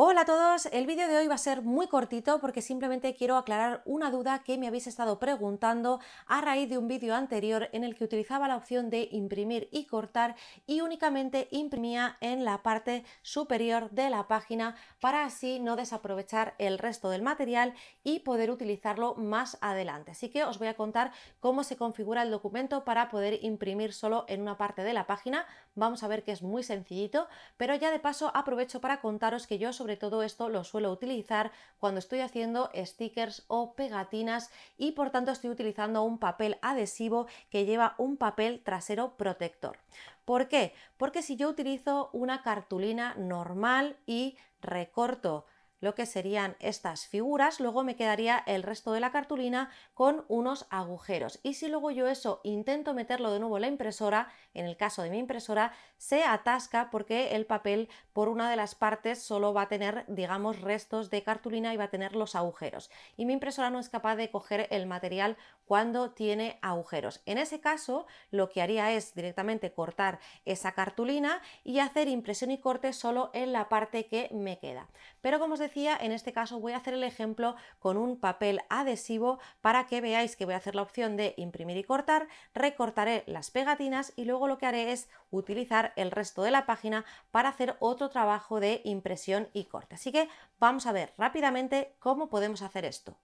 Hola a todos, el vídeo de hoy va a ser muy cortito porque simplemente quiero aclarar una duda que me habéis estado preguntando a raíz de un vídeo anterior en el que utilizaba la opción de imprimir y cortar y únicamente imprimía en la parte superior de la página para así no desaprovechar el resto del material y poder utilizarlo más adelante. Así que os voy a contar cómo se configura el documento para poder imprimir solo en una parte de la página. Vamos a ver que es muy sencillito, pero ya de paso aprovecho para contaros que yo sobre todo esto lo suelo utilizar cuando estoy haciendo stickers o pegatinas y por tanto estoy utilizando un papel adhesivo que lleva un papel trasero protector. ¿Por qué? Porque si yo utilizo una cartulina normal y recorto lo que serían estas figuras, luego me quedaría el resto de la cartulina con unos agujeros. Y si luego yo eso intento meterlo de nuevo en la impresora, en el caso de mi impresora, se atasca porque el papel por una de las partes solo va a tener, digamos, restos de cartulina y va a tener los agujeros. Y mi impresora no es capaz de coger el material cuando tiene agujeros. En ese caso, lo que haría es directamente cortar esa cartulina y hacer impresión y corte solo en la parte que me queda. Pero como os decía, en este caso voy a hacer el ejemplo con un papel adhesivo para que veáis que voy a hacer la opción de imprimir y cortar, recortaré las pegatinas y luego lo que haré es utilizar el resto de la página para hacer otro trabajo de impresión y corte. Así que vamos a ver rápidamente cómo podemos hacer esto.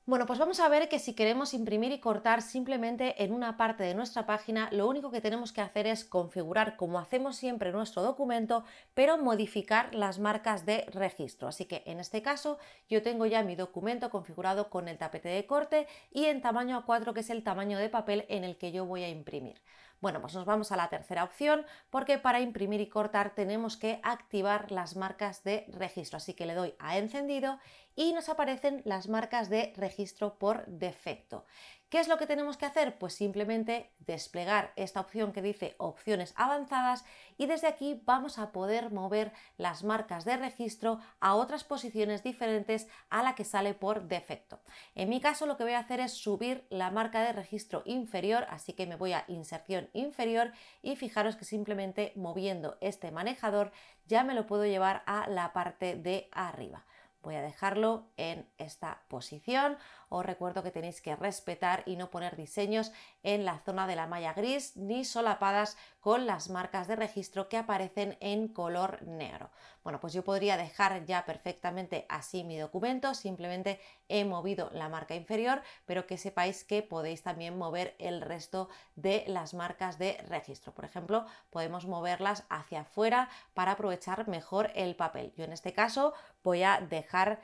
Bueno, pues vamos a ver que si queremos imprimir y cortar simplemente en una parte de nuestra página, lo único que tenemos que hacer es configurar, como hacemos siempre en nuestro documento, pero modificar las marcas de registro. Así que en este caso yo tengo ya mi documento configurado con el tapete de corte y en tamaño A4, que es el tamaño de papel en el que yo voy a imprimir. Bueno, pues nos vamos a la tercera opción porque para imprimir y cortar tenemos que activar las marcas de registro. Así que le doy a encendido y nos aparecen las marcas de registro por defecto. ¿Qué es lo que tenemos que hacer? Pues simplemente desplegar esta opción que dice opciones avanzadas y desde aquí vamos a poder mover las marcas de registro a otras posiciones diferentes a la que sale por defecto. En mi caso lo que voy a hacer es subir la marca de registro inferior, así que me voy a inserción inferior y fijaros que simplemente moviendo este manejador ya me lo puedo llevar a la parte de arriba. Voy a dejarlo en esta posición. Os recuerdo que tenéis que respetar y no poner diseños en la zona de la malla gris ni solapadas con las marcas de registro que aparecen en color negro. Bueno, pues yo podría dejar ya perfectamente así mi documento, simplemente he movido la marca inferior, pero que sepáis que podéis también mover el resto de las marcas de registro. Por ejemplo, podemos moverlas hacia afuera para aprovechar mejor el papel. Yo en este caso voy a dejar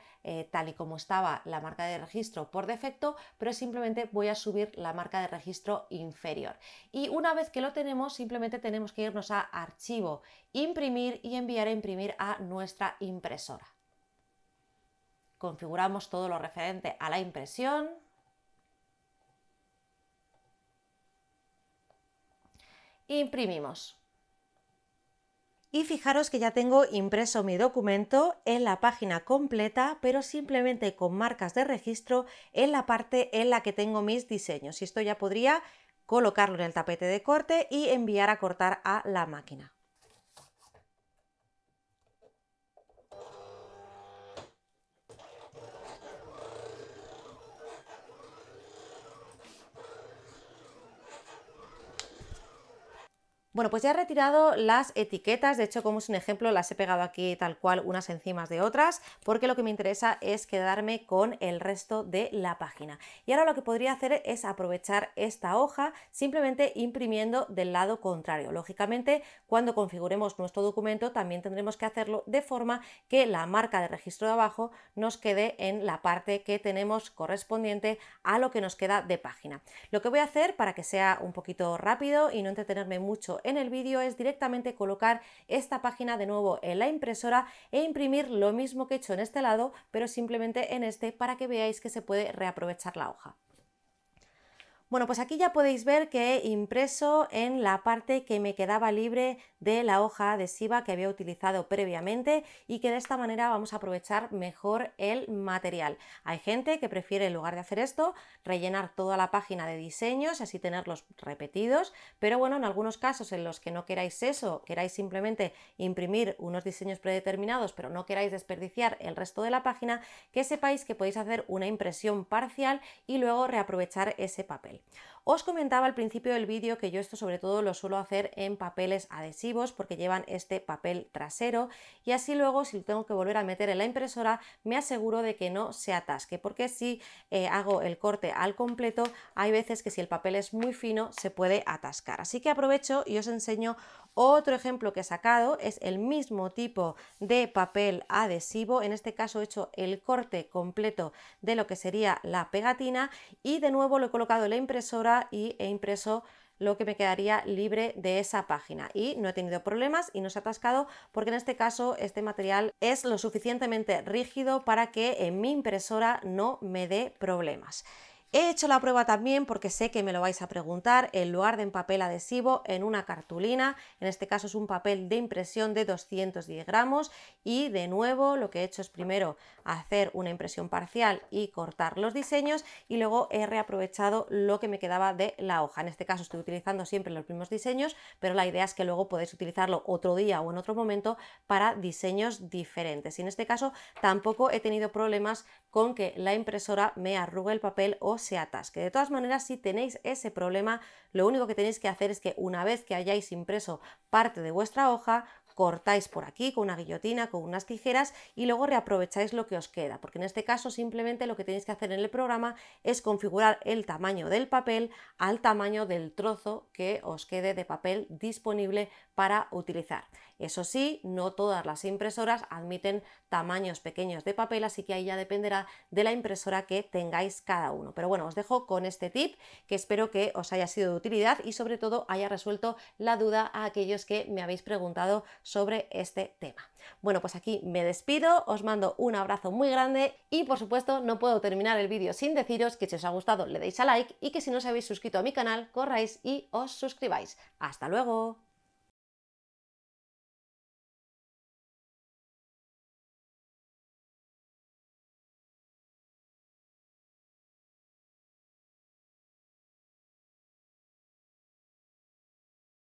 tal y como estaba la marca de registro por defecto, pero simplemente voy a subir la marca de registro inferior. Y una vez que lo tenemos, simplemente tenemos que irnos a archivo, imprimir y enviar a imprimir a nuestra impresora. Configuramos todo lo referente a la impresión. Imprimimos. Y fijaros que ya tengo impreso mi documento en la página completa, pero simplemente con marcas de registro en la parte en la que tengo mis diseños. Y esto ya podría colocarlo en el tapete de corte y enviar a cortar a la máquina. Bueno, pues ya he retirado las etiquetas, de hecho como es un ejemplo las he pegado aquí tal cual unas encima de otras, porque lo que me interesa es quedarme con el resto de la página. Y ahora lo que podría hacer es aprovechar esta hoja simplemente imprimiendo del lado contrario. Lógicamente, cuando configuremos nuestro documento también tendremos que hacerlo de forma que la marca de registro de abajo nos quede en la parte que tenemos correspondiente a lo que nos queda de página. Lo que voy a hacer para que sea un poquito rápido y no entretenerme mucho en el vídeo es directamente colocar esta página de nuevo en la impresora e imprimir lo mismo que he hecho en este lado, pero simplemente en este para que veáis que se puede reaprovechar la hoja. Bueno, pues aquí ya podéis ver que he impreso en la parte que me quedaba libre de la hoja adhesiva que había utilizado previamente y que de esta manera vamos a aprovechar mejor el material. Hay gente que prefiere, en lugar de hacer esto, rellenar toda la página de diseños, así tenerlos repetidos, pero bueno, en algunos casos en los que no queráis eso, queráis simplemente imprimir unos diseños predeterminados, pero no queráis desperdiciar el resto de la página, que sepáis que podéis hacer una impresión parcial y luego reaprovechar ese papel. Os comentaba al principio del vídeo que yo esto sobre todo lo suelo hacer en papeles adhesivos porque llevan este papel trasero y así luego si lo tengo que volver a meter en la impresora me aseguro de que no se atasque, porque si hago el corte al completo hay veces que si el papel es muy fino se puede atascar. Así que aprovecho y os enseño otro ejemplo que he sacado. Es el mismo tipo de papel adhesivo, en este caso he hecho el corte completo de lo que sería la pegatina y de nuevo lo he colocado en la impresora y he impreso lo que me quedaría libre de esa página y no he tenido problemas y no se ha atascado porque en este caso este material es lo suficientemente rígido para que en mi impresora no me dé problemas. He hecho la prueba también porque sé que me lo vais a preguntar, en lugar de en papel adhesivo, en una cartulina. En este caso es un papel de impresión de 210 gramos y de nuevo lo que he hecho es primero hacer una impresión parcial y cortar los diseños y luego he reaprovechado lo que me quedaba de la hoja. En este caso estoy utilizando siempre los mismos diseños, pero la idea es que luego podéis utilizarlo otro día o en otro momento para diseños diferentes. Y en este caso tampoco he tenido problemas con que la impresora me arrugue el papel o se atasque. De todas maneras, si tenéis ese problema, lo único que tenéis que hacer es que una vez que hayáis impreso parte de vuestra hoja, cortáis por aquí con una guillotina, con unas tijeras y luego reaprovecháis lo que os queda, porque en este caso simplemente lo que tenéis que hacer en el programa es configurar el tamaño del papel al tamaño del trozo que os quede de papel disponible para utilizar. Eso sí, no todas las impresoras admiten tamaños pequeños de papel, así que ahí ya dependerá de la impresora que tengáis cada uno. Pero bueno, os dejo con este tip que espero que os haya sido de utilidad y sobre todo haya resuelto la duda a aquellos que me habéis preguntado sobre este tema. Bueno, pues aquí me despido, os mando un abrazo muy grande y por supuesto no puedo terminar el vídeo sin deciros que si os ha gustado le deis a like y que si no os habéis suscrito a mi canal corráis y os suscribáis. ¡Hasta luego!